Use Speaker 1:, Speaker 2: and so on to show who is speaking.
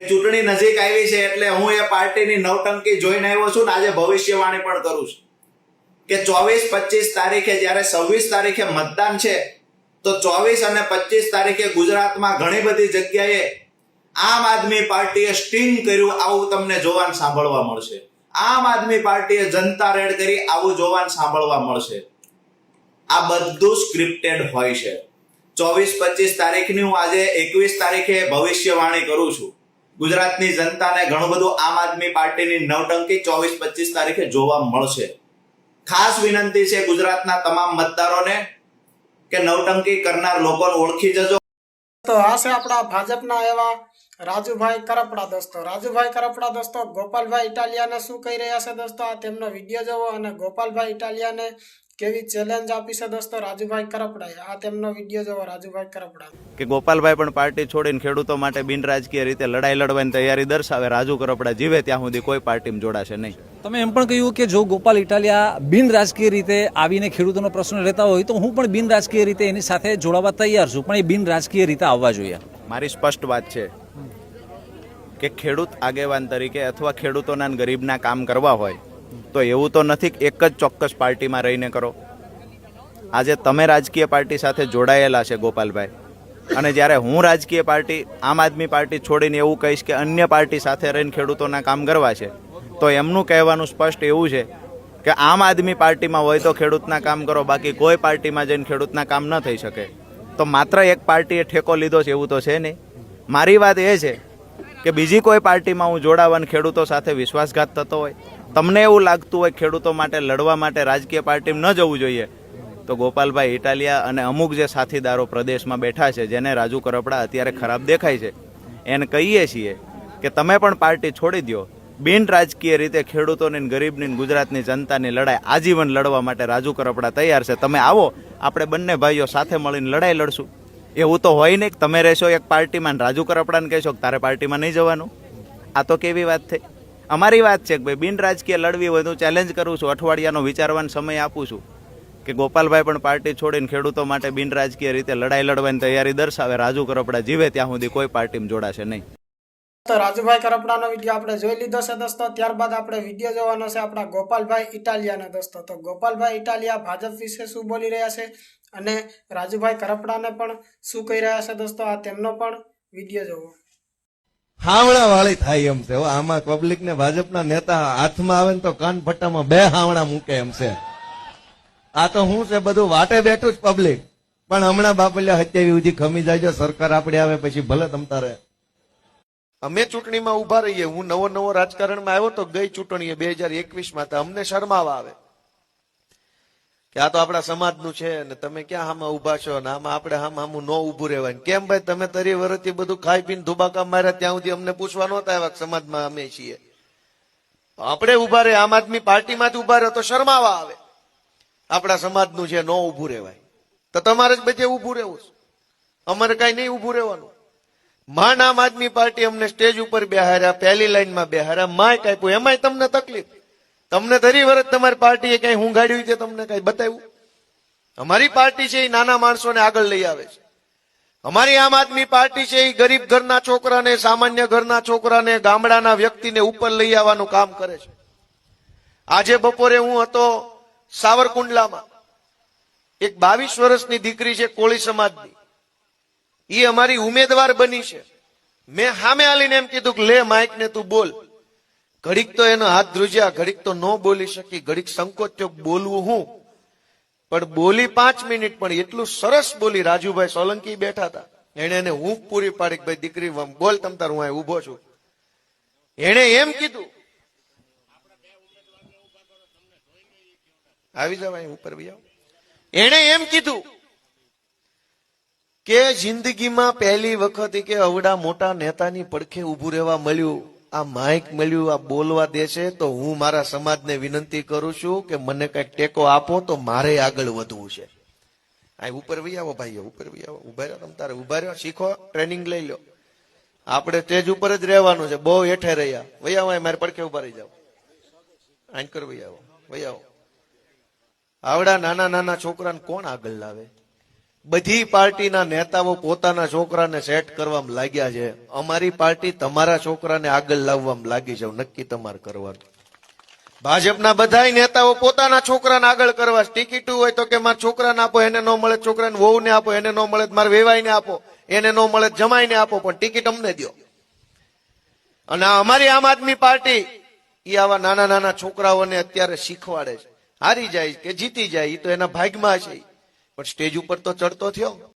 Speaker 1: ચૂંટણી નજીક આવી છે એટલે હું એ પાર્ટીની નવટંકી જોઈને આવ્યો છું ને આજે ભવિષ્યવાણી પણ કરું છું કે 24-25 તારીખે જ્યારે 26 તારીખે મતદાન છે તો 24 અને 25 તારીખે ગુજરાતમાં ઘણી બધી જગ્યાએ આમ આદમી પાર્ટીએ સ્ટિંગ કર્યું આવું તમને જોવાનું સાંભળવા મળશે. આમ આદમી પાર્ટીએ જનતા રેડ કરી આવું જોવાનું સાંભળવા મળશે. આ બધું સ્ક્રિપ્ટેડ હોય છે. 24-25 તારીખની હું આજે 21 તારીખે ભવિષ્યવાણી કરું છું. ગુજરાતની જનતાને ઘણું બધું આમ આદમી પાર્ટીની નવટંકી 24-25 તારીખે જોવા મળશે. ખાસ વિનંતી છે ગુજરાતના તમામ મતદારોને કે નવટંકી કરનાર લોકોને ઓળખી જજો.
Speaker 2: તો આ છે આપણા ભાજપના એવા રાજુભાઈ કરપડા દોસ્તો. રાજુભાઈ કરપડા દોસ્તો ગોપાલભાઈ ઇટાલિયાને શું કહી રહ્યા છે દોસ્તો, આ તેમનો વિડીયો જોવો અને ગોપાલભાઈ ઇટાલિયાને કેવી ચેલેન્જ આપી છે દોસ્તો રાજુભાઈ કરપડાએ. આ તેમનો વિડીયો જોવો રાજુભાઈ કરપડા.
Speaker 3: કે ગોપાલભાઈ પણ પાર્ટી છોડીને ખેડૂતો માટે બિનરાજકીય રીતે લડાઈ લડવાની તૈયારી દર્શાવે. રાજુ કરપડા જીવે ત્યાં સુધી કોઈ પાર્ટીમાં જોડાશે નહીં.
Speaker 4: તમે એમ પણ કહ્યું કે જો ગોપાલ ઇટાલિયા બિનરાજકીય રીતે આવીને ખેડૂતોનો પ્રશ્ન લેતા હોય તો હું પણ બિનરાજકીય રીતે એની સાથે જોડાવા તૈયાર છું, પણ એ બિનરાજકીય રીતે આવવા જોઈએ.
Speaker 3: મારી સ્પષ્ટ વાત છે કે ખેડૂત આગેવાન તરીકે અથવા ખેડૂતોના ગરીબના કામ કરવા હોય તો એવું તો નથી કે એક જ ચોક્કસ પાર્ટીમાં રહીને કરો. આજે તમે રાજકીય પાર્ટી સાથે જોડાયેલા છે ગોપાલભાઈ, અને જ્યારે હું રાજકીય પાર્ટી આમ આદમી પાર્ટી છોડીને એવું કહીશ કે અન્ય પાર્ટી સાથે રહીને ખેડૂતોના કામ કરવા છે તો એમનું કહેવાનું સ્પષ્ટ એવું છે કે આમ આદમી પાર્ટીમાં હોય તો ખેડૂતના કામ કરો, બાકી કોઈ પાર્ટીમાં જઈને ખેડૂતના કામ ન થઈ શકે. તો માત્ર એક પાર્ટીએ ઠેકો લીધો છે એવું તો છે નહીં. મારી વાત એ છે કે બીજી કોઈ પાર્ટીમાં હું જોડાવાને ખેડૂતો સાથે વિશ્વાસઘાત થતો હોય, તમને એવું લાગતું હોય ખેડૂતો માટે લડવા માટે રાજકીય પાર્ટીમાં ન જવું જોઈએ, તો ગોપાલભાઈ ઇટાલિયા અને અમુક જે સાથીદારો પ્રદેશમાં બેઠા છે જેને રાજુ કરપડા અત્યારે ખરાબ દેખાય છે એને કહીએ છીએ કે તમે પણ પાર્ટી છોડી દો. બિન રાજકીય રીતે ખેડૂતોની ગરીબની ગુજરાતની જનતાની લડાઈ આજીવન લડવા માટે રાજુ કરપડા તૈયાર છે. તમે આવો, આપણે બંને ભાઈઓ સાથે મળીને લડાઈ લડશું. એવું તો હોય નહીં કે તમે રહેશો એક પાર્ટીમાં રાજુ કરપડાને કહેશો કે તારે પાર્ટીમાં નહીં જવાનું. આ તો કેવી વાત થઈ? અમારી વાત છે કે ભાઈ બિન રાજકીય લડવી હોય તો ચેલેન્જ કરું છું, અઠવાડિયાનો વિચારવાનો સમય આપું છું કે ગોપાલભાઈ પણ પાર્ટી છોડીને ખેડૂતો માટે બિન રાજકીય રીતે લડાઈ લડવાની તૈયારી દર્શાવે. રાજુ કરપડા જીવે ત્યાં સુધી કોઈ પાર્ટીમાં જોડાશે નહીં.
Speaker 2: તો રાજુભાઈ કરપડાનો વિડીયો આપણે જોઈ લીધો છે દોસ્તો. ત્યારબાદ આપણે વિડીયો જોવાનો છે આપણા ગોપાલભાઈ ઇટાલિયાનો દોસ્તો. તો ગોપાલભાઈ ઇટાલિયા ભાજપ વિશે શું બોલી રહ્યા છે અને રાજુભાઈ કરપડાને પણ શું કહી રહ્યા છે દોસ્તો, આ તેમનો પણ વિડીયો જોવો.
Speaker 5: હાવણા વાળી થાય એમ છે. આમાં પબ્લિક ને ભાજપના નેતા હાથમાં આવે ને તો કાન ફટ્ટામાં બે હાવણા મૂકે એમ છે. આ તો શું છે, બધું વાટે બેઠું જ પબ્લિક. પણ હમણાં બાપલિયા હત્યાવી સુધી ખમી જાય, સરકાર આપડે આવે પછી ભલે તમતારે. અમે ચૂંટણીમાં ઉભા રહીએ. હું નવો રાજકારણમાં આવ્યો તો ગઈ ચૂંટણીએ 2021માં અમને શરમાવા આવે કે આ તો આપણા સમાજનું છે ને તમે ક્યાં હામાં ઉભા છો ને આમાં આપણે હામું ન ઉભું રહેવાય. કેમ ભાઈ, તમે 30 વર્ષથી બધું ખાઈ પીને ધુબાકા માર્યા ત્યાં સુધી અમને પૂછવા નહોતા આવ્યા સમાજમાં અમે છીએ. આપણે ઉભા રહે, આમ આદમી પાર્ટીમાંથી ઉભા રહે તો શરમાવા આવે. આપણા સમાજનું છે, ન ઉભું રહેવાય. તો તમારે જ બધે ઉભું રહેવું છે, અમારે કઈ નહીં ઉભું રહેવાનું. માન આમ આદમી પાર્ટી અમને સ્ટેજ ઉપર બેહાર્યા, પહેલી લાઈનમાં બેહાર્યા, માઇક આપ્યું, એમાંય તમને તકલીફ. તમને 30 વર્ષ તમારી પાર્ટીએ કઈ હુંગાડ્યું છે, તમને કઈ બતાવ્યું? અમારી પાર્ટી છે એ નાના માણસોને આગળ લઈ આવે છે. અમારી આમ આદમી પાર્ટી છે એ ગરીબ ઘરના છોકરાને, સામાન્ય ઘરના છોકરાને, ગામડાના વ્યક્તિને ઉપર લઈ આવવાનું કામ કરે છે. આજે બપોરે હું હતો સાવરકુંડલામાં. એક 22 વર્ષની દીકરી છે કોળી સમાજની, એ અમારી ઉમેદવાર બની છે. મેં સામે આલીને એમ કીધું કે લે માઇક ને તું બોલ. ઘડીક તો એનો હાથ ધ્રુજ્યા, ઘડીક તો ન બોલી શકી, ઘડીક સંકોચ થયો બોલવું હું, પણ બોલી 5 મિનિટ. પણ એટલું સરસ બોલી. રાજુભાઈ સોલંકી બેઠા હતા, એને એને હૂંફ પૂરી પાડી કે ભાઈ દીકરી બોલ તમતાર, હું અહીં ઉભો છું. એને એમ કીધું આવી જાવ અહીં ઉપર બી આવો. એને એમ કીધું કે જિંદગીમાં પહેલી વખત કે અવડા મોટા નેતાની પડખે ઉભું રહેવા મળ્યું, આ માઇક મળ્યું, આ બોલવા દે છે, તો હું મારા સમાજને વિનંતી કરું છું કે મને કઈક ટેકો આપો તો મારે આગળ વધવું છે. આ ઉપર વહી આવો ભાઈઓ, ઉપર વહી આવો. ઉભા રહ્યો તમ તારે, ઉભા રહ્યો, શીખો, ટ્રેનિંગ લઈ લો. આપણે સ્ટેજ ઉપર જ રહેવાનું છે, બહુ હેઠે રહ્યા. વહી આવો, મારે પડખે ઉભા રહી જાઓ. આંકર વહી આવો, વહી આવો. આવડા નાના છોકરાને કોણ આગળ લાવે? બધી પાર્ટીના નેતાઓ પોતાના છોકરાને સેટ કરવામાં લાગ્યા છે. અમારી પાર્ટી તમારા છોકરાને આગળ લાવવામાં લાગી છે. નક્કી તમારે કરવાનું. ભાજપના બધાય નેતાઓ પોતાના છોકરાને આગળ કરવા છે. ટિકિટ હોય તો કે મારા છોકરાને આપો, એને ન મળે છોકરાને વહુને આપો, એને ન મળે મારા વેવાઈને આપો, એને ન મળે જમાઈને આપો, પણ ટિકિટ અમને દો. અને અમારી આમ આદમી પાર્ટી એ આવા નાના નાના છોકરાઓને અત્યારે શીખવાડે છે. હારી જાય કે જીતી જાય એ તો એના ભાગમાં છે, પણ સ્ટેજ ઉપર તો ચડતો થયો.